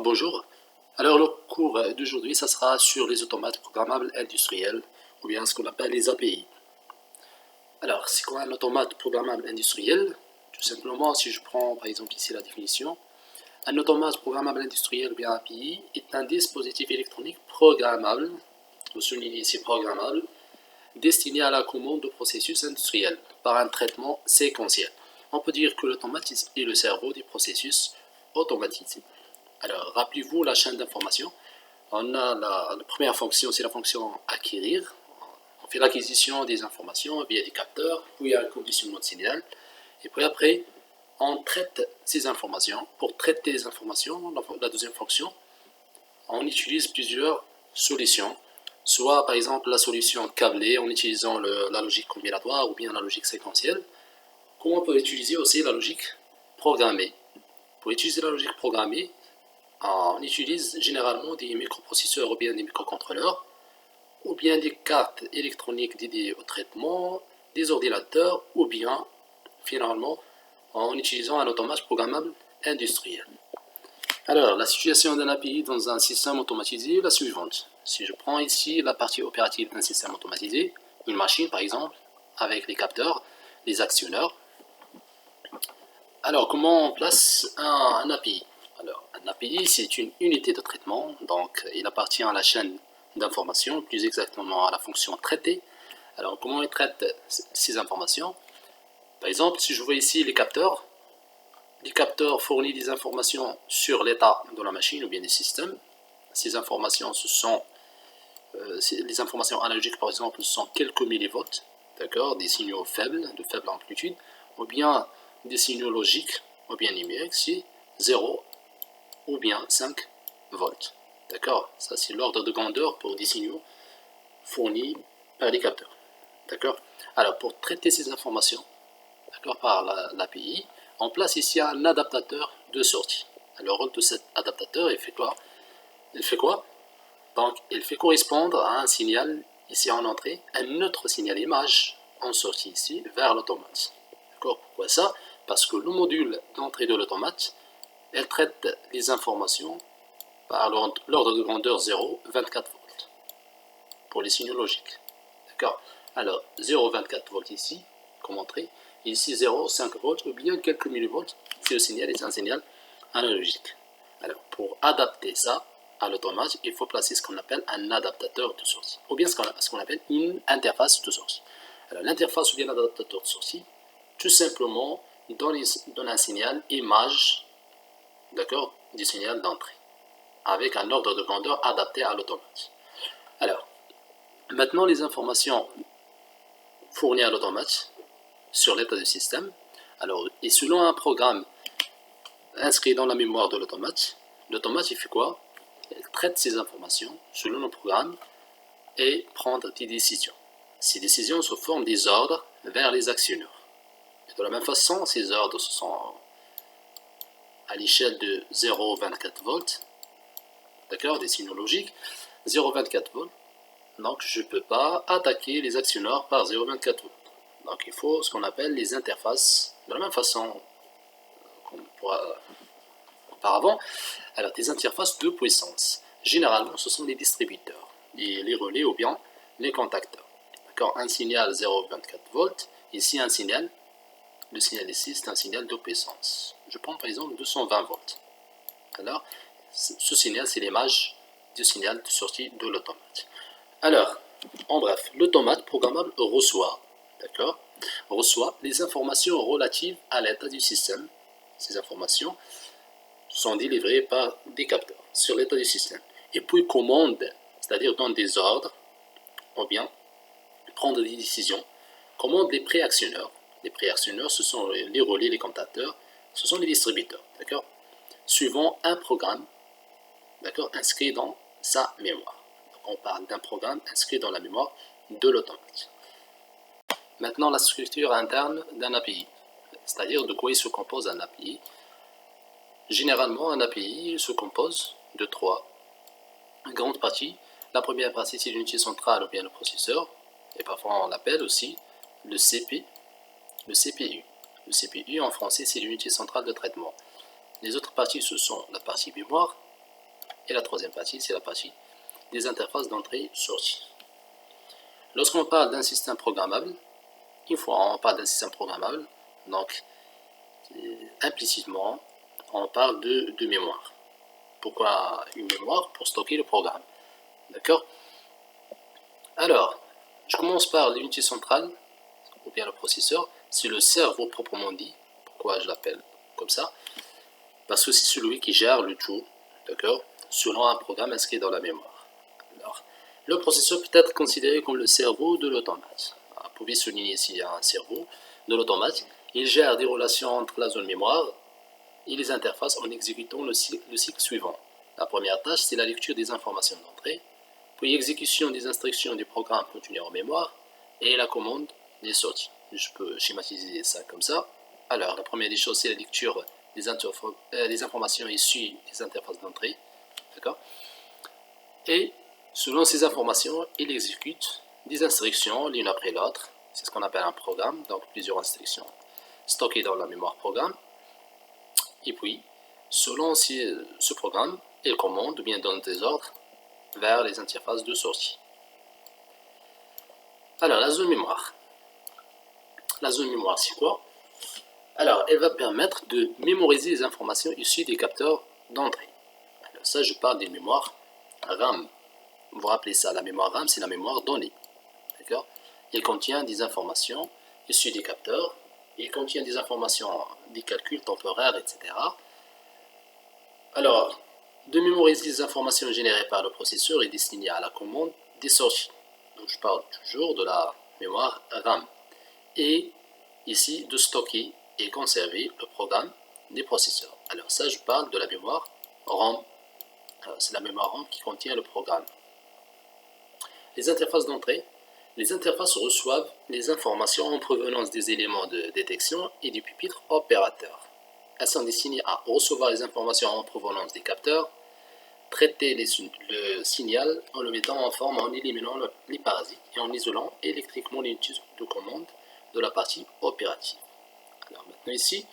Bonjour. Alors le cours d'aujourd'hui, ça sera sur les automates programmables industriels, ou bien ce qu'on appelle les API. Alors, c'est quoi un automate programmable industriel? Tout simplement, si je prends par exemple ici la définition, un automate programmable industriel ou bien API est un dispositif électronique programmable, je souligne ici programmable, destiné à la commande de processus industriels par un traitement séquentiel. On peut dire que l'automatisme est le cerveau des processus automatisés. Alors, rappelez-vous la chaîne d'information. On a la première fonction, c'est la fonction acquérir. On fait l'acquisition des informations via des capteurs, puis il y a un conditionnement de signal. Et puis après, on traite ces informations. Pour traiter les informations, la deuxième fonction, on utilise plusieurs solutions. Soit par exemple la solution câblée en utilisant la logique combinatoire ou bien la logique séquentielle. Comme on peut utiliser aussi la logique programmée. Pour utiliser la logique programmée, on utilise généralement des microprocesseurs ou bien des microcontrôleurs, ou bien des cartes électroniques dédiées au traitement, des ordinateurs, ou bien, finalement, en utilisant un automate programmable industriel. Alors, la situation d'un API dans un système automatisé est la suivante. Si je prends ici la partie opérative d'un système automatisé, une machine par exemple, avec les capteurs, les actionneurs, alors comment on place un API? Alors, un API, c'est une unité de traitement, donc il appartient à la chaîne d'information, plus exactement à la fonction traiter. Alors, comment on traite ces informations? Par exemple, si je vois ici les capteurs fournissent des informations sur l'état de la machine ou bien des systèmes. Ces informations, les informations analogiques, par exemple, sont quelques millivolts, d'accord, des signaux faibles, de faible amplitude, ou bien des signaux logiques, ou bien numériques, c'est 0 ou bien 5 volts. D'accord? Ça, c'est l'ordre de grandeur pour des signaux fournis par les capteurs. D'accord? Alors, pour traiter ces informations, d'accord, par l'API, on place ici un adaptateur de sortie. Alors, le rôle de cet adaptateur, il fait quoi? Donc, il fait correspondre à un signal ici en entrée, un autre signal image en sortie ici vers l'automate. D'accord? Pourquoi ça? Parce que le module d'entrée de l'automate, elle traite les informations par l'ordre de grandeur 0, 24 volts pour les signaux logiques. D'accord? Alors, 0, 24 volts ici, comme entrée, ici 0, 5 volts ou bien quelques millivolts, si le signal est un signal analogique. Alors, pour adapter ça à l'automate, il faut placer ce qu'on appelle un adaptateur de sortie, ou bien ce qu'on appelle une interface de sortie. Alors, l'interface ou bien l'adaptateur de sortie, tout simplement, donne un signal image, d'accord, du signal d'entrée, avec un ordre de grandeur adapté à l'automate. Alors, maintenant les informations fournies à l'automate sur l'état du système, alors, et selon un programme inscrit dans la mémoire de l'automate, l'automate il fait quoi? Il traite ces informations selon le programme et prendre des décisions. Ces décisions se forment des ordres vers les actionneurs. Et de la même façon, ces ordres sont à l'échelle de 0,24 volts, d'accord, des signaux logiques, 0,24 volts. Donc, je ne peux pas attaquer les actionneurs par 0,24 volts. Donc, il faut ce qu'on appelle les interfaces, de la même façon qu'auparavant. Alors, des interfaces de puissance. Généralement, ce sont les distributeurs, les relais ou bien les contacteurs. D'accord, un signal 0,24 volts, ici un signal, le signal ici c'est un signal de puissance. Je prends par exemple 220 volts. Alors, ce signal c'est l'image du signal de sortie de l'automate. Alors, en bref, l'automate programmable reçoit les informations relatives à l'état du système. Ces informations sont délivrées par des capteurs sur l'état du système. Et puis commande, c'est-à-dire donne des ordres, ou bien prendre des décisions, commande les préactionneurs. Les préactionneurs, ce sont les relais, les contacteurs, ce sont les distributeurs, d'accord, suivant un programme, d'accord, inscrit dans sa mémoire. Donc on parle d'un programme inscrit dans la mémoire de l'automate. Maintenant, la structure interne d'un API, c'est-à-dire de quoi il se compose un API. Généralement, un API se compose de trois grandes parties. La première partie, c'est l'unité centrale ou bien le processeur, et parfois on l'appelle aussi le CPU. Le CPU en français, c'est l'unité centrale de traitement. Les autres parties, ce sont la partie mémoire, Et la troisième partie, c'est la partie des interfaces d'entrée-sortie. Lorsqu'on parle d'un système programmable, une fois on parle d'un système programmable, donc implicitement, on parle de mémoire. Pourquoi une mémoire? Pour stocker le programme. D'accord? Alors, je commence par l'unité centrale, ou bien le processeur. C'est le cerveau proprement dit. Pourquoi je l'appelle comme ça? Parce que c'est celui qui gère le tout, d'accord, selon un programme inscrit dans la mémoire. Alors, le processeur peut être considéré comme le cerveau de l'automate. Vous pouvez souligner ici un cerveau de l'automate. Il gère des relations entre la zone mémoire et les interfaces en exécutant le cycle suivant. La première tâche, c'est la lecture des informations d'entrée, puis l'exécution des instructions du programme contenu en mémoire et la commande des sorties. Je peux schématiser ça comme ça. Alors, la première des choses, c'est la lecture des informations issues des interfaces d'entrée. D'accord? Et selon ces informations, il exécute des instructions l'une après l'autre. C'est ce qu'on appelle un programme, donc plusieurs instructions stockées dans la mémoire programme. Et puis, selon ce programme, il commande ou bien donne des ordres vers les interfaces de sortie. Alors, la zone mémoire. La zone mémoire, c'est quoi? Alors, elle va permettre de mémoriser les informations issues des capteurs d'entrée. Alors, ça, je parle des mémoires RAM. Vous vous rappelez ça, la mémoire RAM, c'est la mémoire donnée. D'accord? Elle contient des informations issues des capteurs, il contient des informations, des calculs temporaires, etc. Alors, de mémoriser les informations générées par le processeur est destiné à la commande des sorties. Donc, je parle toujours de la mémoire RAM. Et ici, de stocker et conserver le programme des processeurs. Alors ça, je parle de la mémoire RAM. C'est la mémoire RAM qui contient le programme. Les interfaces d'entrée. Les interfaces reçoivent les informations en provenance des éléments de détection et du pupitre opérateur. Elles sont destinées à recevoir les informations en provenance des capteurs, traiter le signal en le mettant en forme, en éliminant les parasites et en isolant électriquement l'unité de commande de la partie opérative. Alors maintenant ici,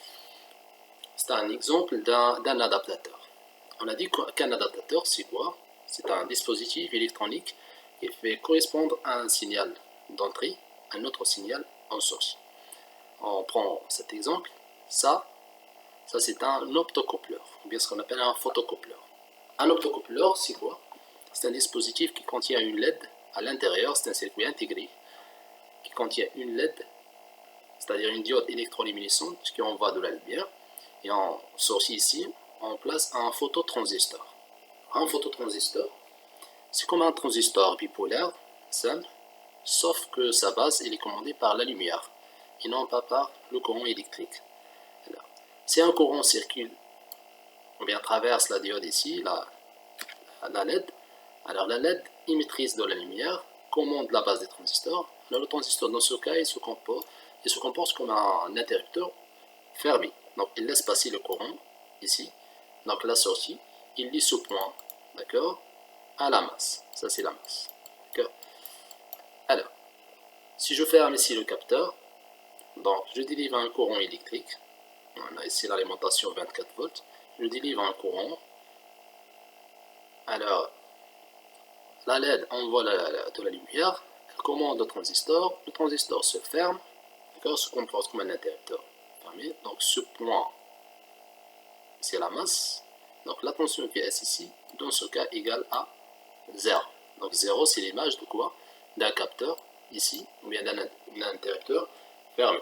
c'est un exemple d'un adaptateur. On a dit qu'un adaptateur, c'est quoi? C'est un dispositif électronique qui fait correspondre à un signal d'entrée, un autre signal en sortie. On prend cet exemple, ça c'est un optocoupleur, ou bien ce qu'on appelle un photocoupleur. Un optocoupleur, c'est quoi? C'est un dispositif qui contient une LED à l'intérieur, c'est un circuit intégré qui contient une LED, c'est-à-dire une diode électroluminescente qui envoie de la lumière, et en sortie ici, on place un phototransistor. Un phototransistor, c'est comme un transistor bipolaire, simple, sauf que sa base elle est commandée par la lumière, et non pas par le courant électrique. Si un courant circule, ou bien traverse la diode ici, la LED, alors la LED émettrice de la lumière commande la base des transistors. Alors le transistor, dans ce cas, il se comporte comme un interrupteur fermé. Donc il laisse passer le courant ici. Donc la sortie, il lie ce point, d'accord, à la masse. Ça c'est la masse. D'accord. Alors, si je ferme ici le capteur, donc je délivre un courant électrique. On a ici l'alimentation 24 volts. Je délivre un courant. Alors, la LED envoie de la lumière, elle commande le transistor se ferme, se comporte comme un interrupteur fermé. Donc ce point, c'est la masse. Donc la tension PS ici, dans ce cas, égale à 0. Donc 0, c'est l'image de quoi? D'un capteur ici, ou bien d'un interrupteur fermé.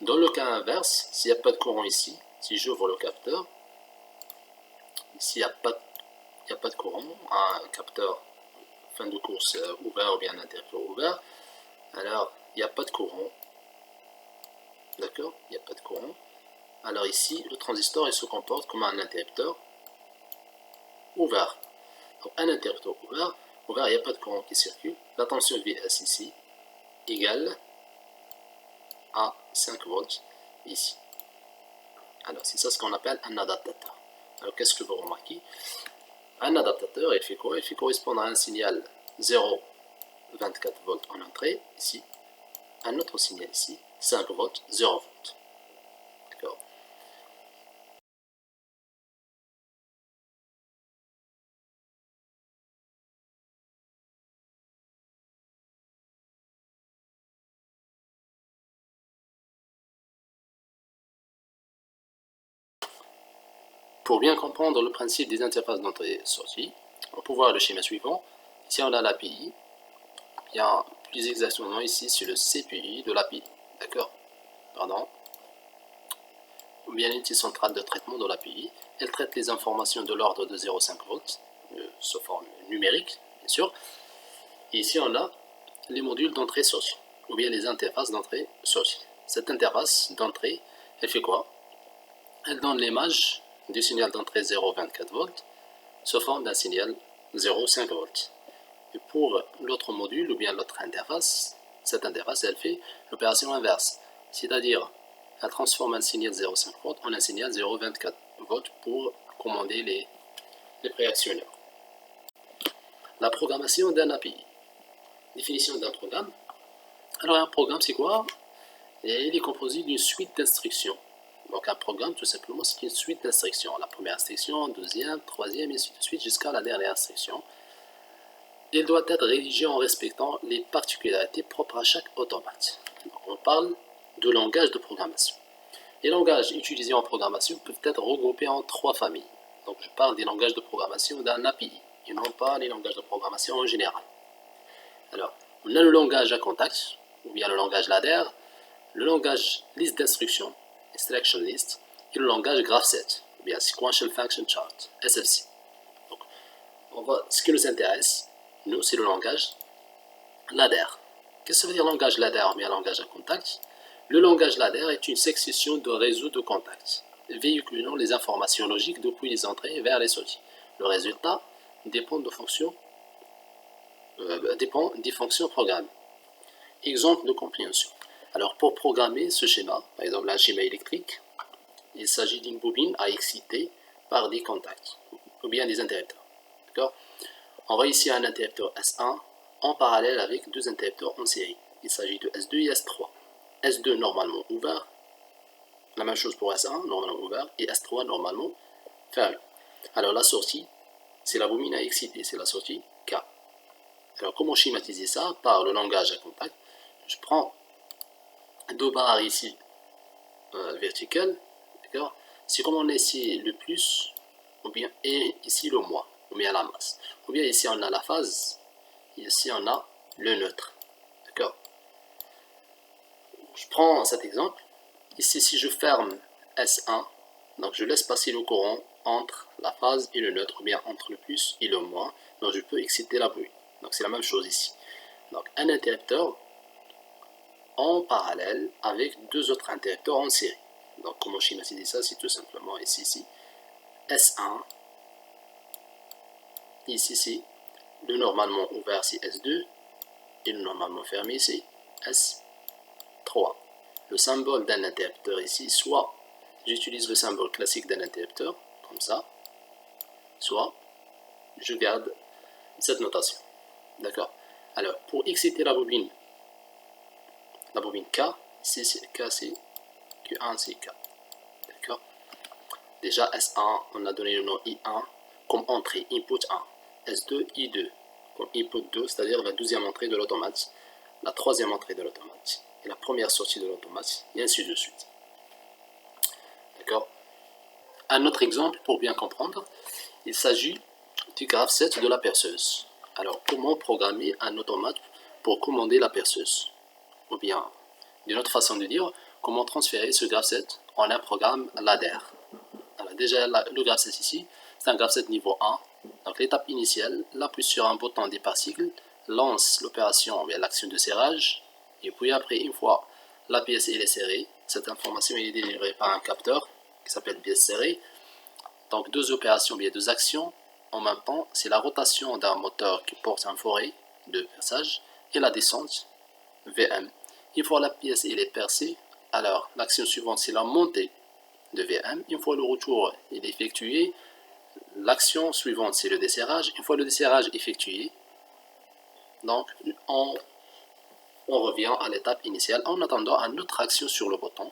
Dans le cas inverse, s'il n'y a pas de courant ici, si j'ouvre le capteur, s'il n'y a pas de courant, un capteur fin de course ouvert ou bien un interrupteur ouvert, alors il n'y a pas de courant. D'accord? Il n'y a pas de courant. Alors ici, le transistor il se comporte comme un interrupteur ouvert. Donc un interrupteur ouvert, il n'y a pas de courant qui circule. La tension VS ici égale à 5 volts ici. Alors c'est ça ce qu'on appelle un adaptateur. Alors qu'est-ce que vous remarquez? Un adaptateur, il fait quoi? Il fait correspondre à un signal 0,24 volts en entrée, ici. Un autre signal ici, 5 volts, 0 volts. D'accord? Pour bien comprendre le principe des interfaces d'entrée et sortie, on peut voir le schéma suivant. Ici, on a l'API. Bien, plus exactement ici, c'est le CPI de l'API. D'accord? Pardon. Ou bien l'unité centrale de traitement de l'API. Elle traite les informations de l'ordre de 0,5 volts, sous forme numérique, bien sûr. Et ici, on a les modules d'entrée-sortie, ou bien les interfaces d'entrée-sortie. Cette interface d'entrée, elle fait quoi? Elle donne l'image du signal d'entrée 0,24 volts sous forme d'un signal 0,5 volts. Et pour l'autre module, ou bien l'autre interface, cette interface, elle fait l'opération inverse. C'est-à-dire, elle transforme un signal 0,5 volts en un signal 0,24 volts pour commander les préactionneurs. La programmation d'un API. Définition d'un programme. Alors, un programme, c'est quoi? Et il est composé d'une suite d'instructions. Donc, un programme, tout simplement, c'est une suite d'instructions. La première instruction, deuxième, troisième, et ainsi de suite, jusqu'à la dernière instruction. Il doit être rédigé en respectant les particularités propres à chaque automate. Donc, on parle de langage de programmation. Les langages utilisés en programmation peuvent être regroupés en trois familles. Donc, je parle des langages de programmation d'un API, et non pas les langages de programmation en général. Alors, on a le langage à contact, ou bien le langage ladder, le langage liste d'instructions, instruction list, et le langage GraphSet, ou bien Sequential Function Chart, SFC. Donc, ce qui nous intéresse, nous, c'est le langage ladder. Qu'est-ce que ça veut dire langage ladder ou bien langage à contact? Le langage ladder est une succession de réseaux de contacts, véhiculant les informations logiques depuis les entrées vers les sorties. Le résultat dépend des fonctions programmées. Exemple de compréhension. Alors, pour programmer ce schéma, par exemple un schéma électrique, il s'agit d'une bobine à exciter par des contacts, ou bien des interrupteurs. D'accord? On voit ici un interrupteur S1 en parallèle avec deux interrupteurs en série. Il s'agit de S2 et S3. S2 normalement ouvert, la même chose pour S1 normalement ouvert, et S3 normalement fermé. Alors la sortie, c'est la bobine à exciter, c'est la sortie K. Alors comment schématiser ça? Par le langage à contact. Je prends deux barres ici verticales, d'accord? C'est comme on a ici le plus, ou bien et ici le moins, ou bien la masse. Ou bien ici on a la phase, et ici on a le neutre, d'accord? Je prends cet exemple. Ici, si je ferme S1, donc je laisse passer le courant entre la phase et le neutre, ou bien entre le plus et le moins, donc je peux exciter la bobine. Donc c'est la même chose ici. Donc un interrupteur en parallèle avec deux autres interrupteurs en série. Donc comment schématiser ça? C'est tout simplement ici, S1, ici, le normalement ouvert c'est S2, et le normalement fermé c'est S3. Le symbole d'un interrupteur ici, soit j'utilise le symbole classique d'un interrupteur, comme ça, soit je garde cette notation. D'accord? Alors, pour exciter la bobine K, ici c'est K, c'est Q1, c'est K. D'accord? Déjà, S1, on a donné le nom I1 comme entrée, input 1. S2, I2 comme input 2, c'est-à-dire la deuxième entrée de l'automate, la troisième entrée de l'automate, et la première sortie de l'automate, et ainsi de suite. D'accord? Un autre exemple pour bien comprendre, il s'agit du GraphSet de la perceuse. Alors, comment programmer un automate pour commander la perceuse? Ou bien, d'une autre façon de dire, comment transférer ce GraphSet en un programme ladder? Alors, déjà, le GraphSet ici, c'est un GraphSet niveau 1. Donc, l'étape initiale, on appuie sur un bouton départ cycle, lance l'opération, l'action de serrage, et puis après, une fois la pièce est serrée, cette information est délivrée par un capteur qui s'appelle pièce serrée. Donc deux opérations, bien deux actions en même temps, c'est la rotation d'un moteur qui porte un forêt de perçage et la descente VM. Une fois la pièce est percée, alors l'action suivante c'est la montée de VM. Une fois le retour est effectué, l'action suivante c'est le desserrage. Une fois le desserrage effectué, donc on revient à l'étape initiale en attendant une autre action sur le bouton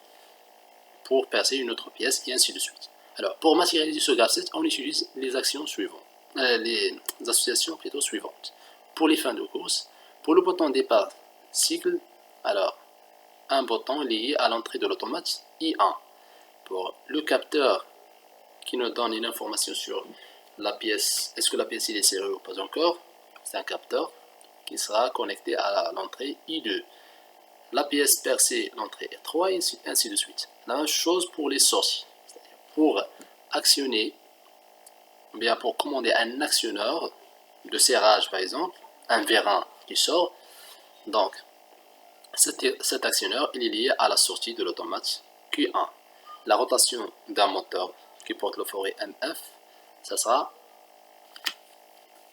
pour percer une autre pièce et ainsi de suite. Alors, pour matérialiser ce GraphSet, on utilise les actions suivantes, les associations plutôt suivantes. Pour les fins de course, pour le bouton départ cycle, alors un bouton lié à l'entrée de l'automate I1. Pour le capteur qui nous donne une information sur la pièce. Est-ce que la pièce il est serrée ou pas encore? C'est un capteur qui sera connecté à l'entrée I2. La pièce percée, l'entrée est 3, et ainsi de suite. La même chose pour les sorties. Pour actionner, ou bien pour commander un actionneur de serrage par exemple, un vérin qui sort, donc cet actionneur il est lié à la sortie de l'automate Q1. La rotation d'un moteur qui porte le forêt MF, ça sera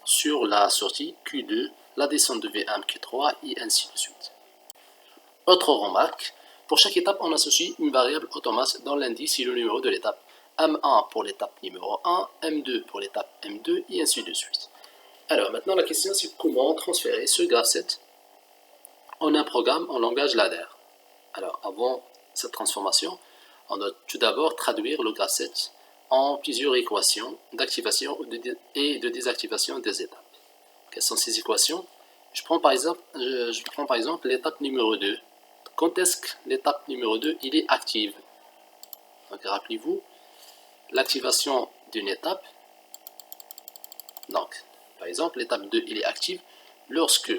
sur la sortie Q2, la descente de VM Q3 et ainsi de suite. Autre remarque, pour chaque étape on associe une variable automate dans l'indice et le numéro de l'étape. M1 pour l'étape numéro 1, M2 pour l'étape M2 et ainsi de suite. Alors maintenant la question c'est comment transférer ce graph en un programme en langage ladder. Alors avant cette transformation, on doit tout d'abord traduire le graph en plusieurs équations d'activation et de désactivation des étapes. Quelles sont ces équations? Je prends par exemple l'étape numéro 2. Quand est-ce que l'étape numéro 2 il est active? Donc rappelez-vous, l'activation d'une étape, donc par exemple l'étape 2 il est active lorsque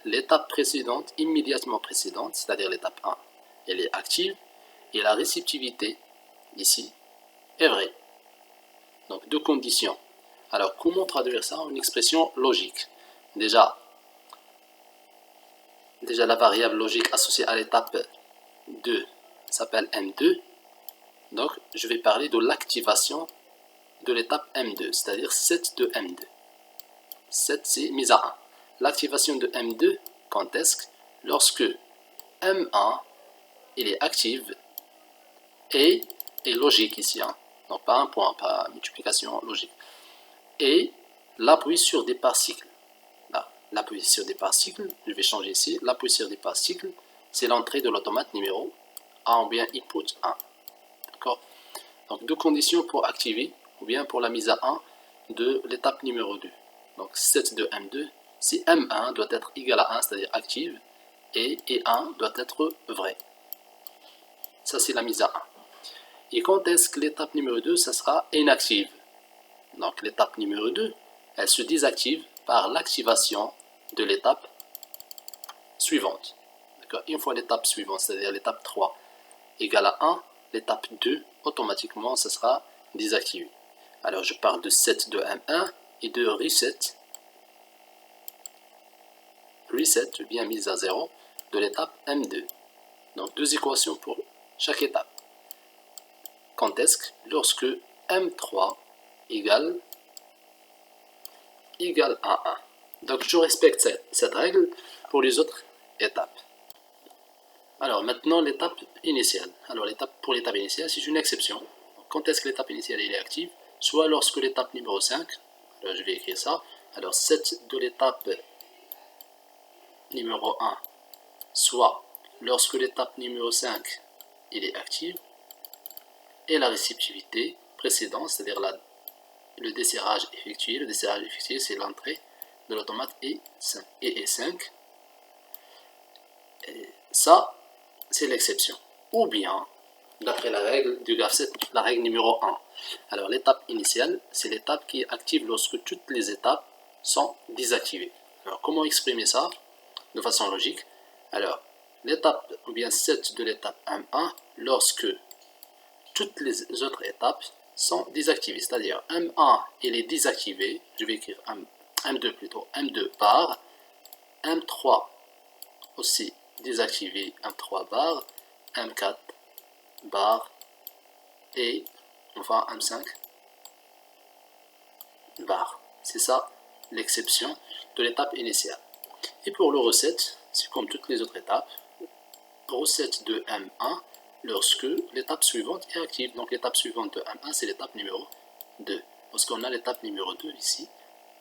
l'étape précédente, immédiatement précédente, c'est-à-dire l'étape 1, elle est active et la réceptivité ici est vraie. Donc deux conditions. Alors comment traduire ça en une expression logique? Déjà la variable logique associée à l'étape 2 s'appelle M2. Donc je vais parler de l'activation de l'étape M2, c'est-à-dire set de M2. Set c'est mise à 1. L'activation de M2, quand est-ce que? Lorsque M1 il est active et est logique ici, hein. Donc pas un point, pas multiplication logique. Et l'appui sur départ cycle. L'appui sur départ cycle, je vais changer ici, l'appui sur départ cycle, c'est l'entrée de l'automate numéro 1 ou bien input 1. D'accord? Donc deux conditions pour activer ou bien pour la mise à 1 de l'étape numéro 2. Donc set de M2, si M1 doit être égal à 1, c'est-à-dire active, et 1 doit être vrai. Ça c'est la mise à 1. Et quand est-ce que l'étape numéro 2, ça sera inactive? Donc l'étape numéro 2, elle se désactive par l'activation de l'étape suivante. Une fois l'étape suivante, c'est-à-dire l'étape 3 égale à 1, l'étape 2, automatiquement, ça sera désactivé. Alors je parle de set de M1 et de reset bien mise à 0 de l'étape M2. Donc deux équations pour chaque étape. Quand est-ce que? Lorsque M3 égale à 1. Donc je respecte cette règle pour les autres étapes. Alors maintenant l'étape initiale. Alors pour l'étape initiale, c'est une exception. Quand est-ce que l'étape initiale est active? Soit lorsque l'étape numéro 5, alors je vais écrire ça. Alors set de l'étape numéro 1, soit lorsque l'étape numéro 5 est active, et la réceptivité précédente, c'est-à-dire le desserrage effectué. Le desserrage effectué, c'est l'entrée de l'automate E5. Et ça, c'est l'exception. Ou bien, d'après la règle du graph set, la règle numéro 1. Alors, l'étape initiale, c'est l'étape qui est active lorsque toutes les étapes sont désactivées. Alors, comment exprimer ça de façon logique? Alors, l'étape, ou bien set de l'étape M1, lorsque toutes les autres étapes sont désactivées, c'est-à-dire M1 il est désactivé, je vais écrire M2 plutôt, M2 bar, M3 aussi désactivé, M3 bar, M4 bar et enfin M5 bar. C'est ça l'exception de l'étape initiale. Et pour le reset, c'est comme toutes les autres étapes, reset de M1 lorsque l'étape suivante est active. Donc l'étape suivante de M1, c'est l'étape numéro 2. Parce qu'on a l'étape numéro 2 ici,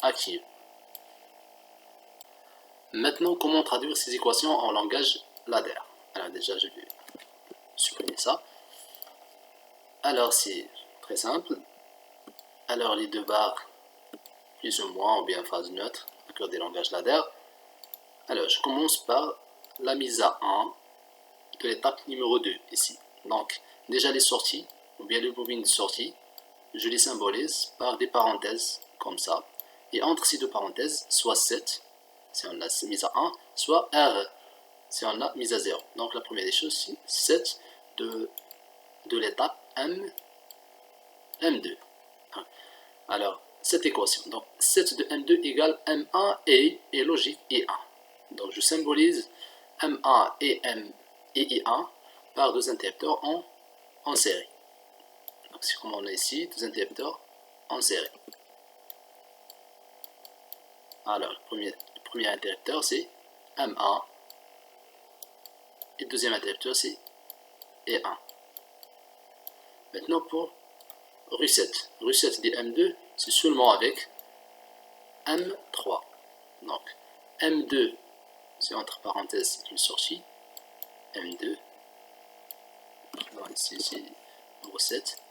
active. Maintenant, comment traduire ces équations en langage ladder? Alors déjà, je vais supprimer ça. Alors c'est très simple. Alors les deux barres, plus ou moins, ou bien phase neutre, d'accord, des langages ladder. Alors je commence par la mise à 1 de l'étape numéro 2 ici. Donc déjà les sorties, ou bien les bobines de sortie, je les symbolise par des parenthèses, comme ça. Et entre ces deux parenthèses, soit 7, si on l'a mise à 1, soit R, si on l'a mise à 0. Donc la première des choses, c'est 7 de l'étape M2. Alors, cette équation, donc 7 de M2 égale M1 et logique I1. Donc je symbolise M1 et I1 par deux interrupteurs en série. Donc c'est comme on a ici, deux interrupteurs en série. Alors, le premier interrupteur c'est M1 et le deuxième interrupteur c'est E1. Maintenant pour reset des M2, c'est seulement avec M3. Donc M2, c'est entre parenthèses une sortie, M2, donc ici c'est recette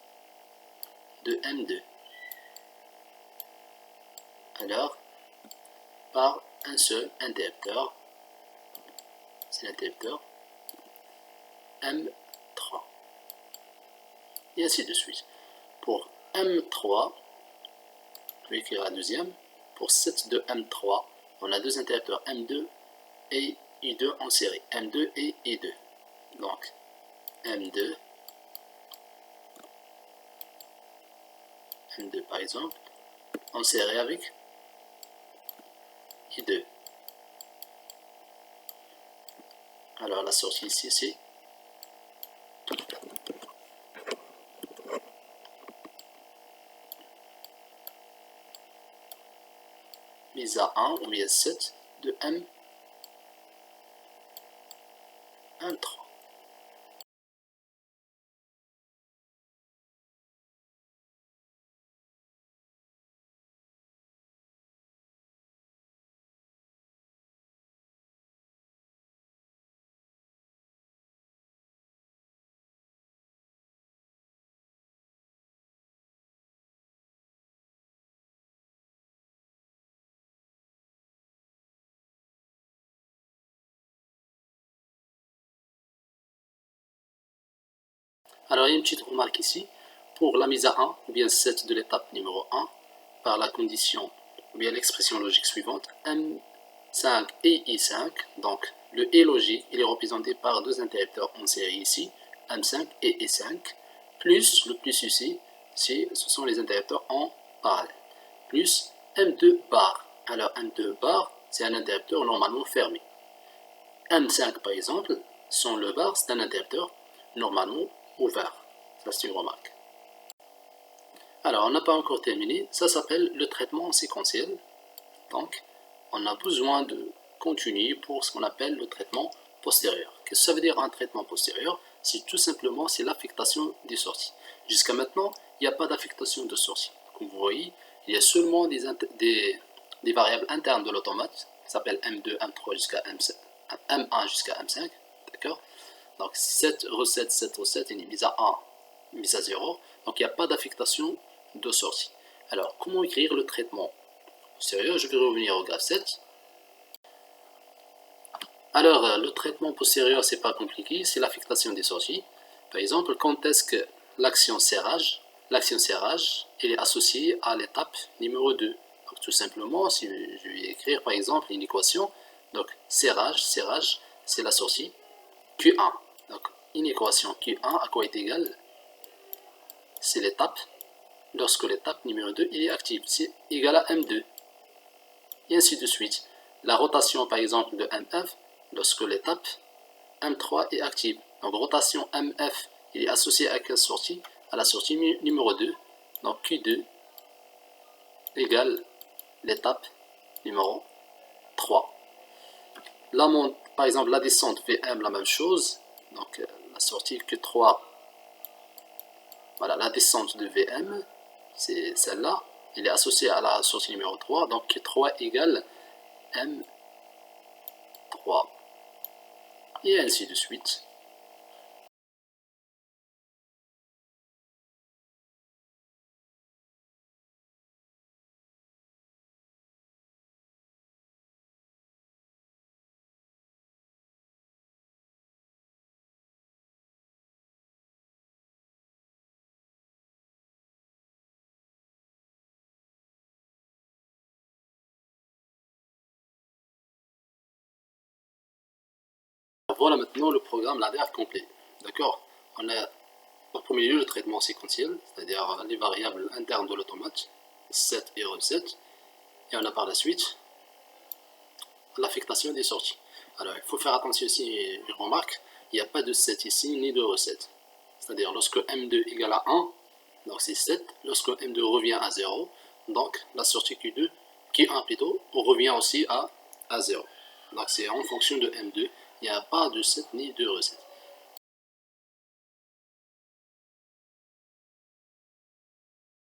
de M2. Alors, par un seul interrupteur, c'est l'interrupteur M3. Et ainsi de suite. Pour M3, je vais écrire la deuxième. Pour 7 de M3, on a deux interrupteurs M2 et I2 en série. M2 et I2. Donc, M2 par exemple, en série avec I2. Alors, la sortie ici, c'est mise à 1 ou mise à 7 de M3. Alors, il y a une petite remarque ici. Pour la mise à 1, ou bien 7 de l'étape numéro 1, par la condition, ou bien l'expression logique suivante, M5 et I5, donc le et logique, il est représenté par deux interrupteurs en série ici, M5 et I5, plus le plus ici, ce sont les interrupteurs en parallèle, plus M2 bar. Alors M2 bar, c'est un interrupteur normalement fermé. M5 par exemple, sans le bar, c'est un interrupteur normalement ouvert. Ça c'est une remarque. Alors on n'a pas encore terminé, ça s'appelle le traitement séquentiel. Donc on a besoin de continuer pour ce qu'on appelle le traitement postérieur. Qu'est-ce que ça veut dire un traitement postérieur? C'est tout simplement l'affectation des sorties. Jusqu'à maintenant, il n'y a pas d'affectation de sortie. Comme vous voyez, il y a seulement des variables internes de l'automate qui s'appellent M2, M3 jusqu'à M1 jusqu'à M5. D'accord? Donc 7 recettes, 7 recettes, une mise à 1, mise à 0. Donc il n'y a pas d'affectation de sortie. Alors comment écrire le traitement postérieur? Je vais revenir au graphe 7. Alors le traitement postérieur, c'est pas compliqué, c'est l'affectation des sorties. Par exemple, quand est-ce que l'action serrage elle est associée à l'étape numéro 2. Donc tout simplement, si je vais écrire par exemple une équation, donc serrage, c'est la sortie Q1. Donc une équation Q1 à quoi est égale? C'est l'étape, lorsque l'étape numéro 2 est active, c'est égal à M2. Et ainsi de suite. La rotation par exemple de MF, lorsque l'étape M3 est active. Donc rotation MF est associée à quelle sortie? À la sortie numéro 2. Donc Q2 égale l'étape numéro 3. Par exemple, la descente VM, la même chose. Donc la sortie Q3, voilà, la descente de VM, c'est celle-là. Elle est associée à la sortie numéro 3. Donc Q3 égale M3. Et ainsi de suite. voilà maintenant le programme linéaire complet. D'accord? On a en premier lieu le traitement séquentiel, c'est-à-dire les variables internes de l'automate, set et reset. Et on a par la suite l'affectation des sorties. Alors il faut faire attention ici, une remarque, il n'y a pas de set ici ni de reset. C'est-à-dire lorsque M2 égale à 1, donc c'est 7. Lorsque M2 revient à 0, donc la sortie Q2, Q1 plutôt, revient aussi à 0. Donc c'est en fonction de M2, il n'y a pas de set ni de reset.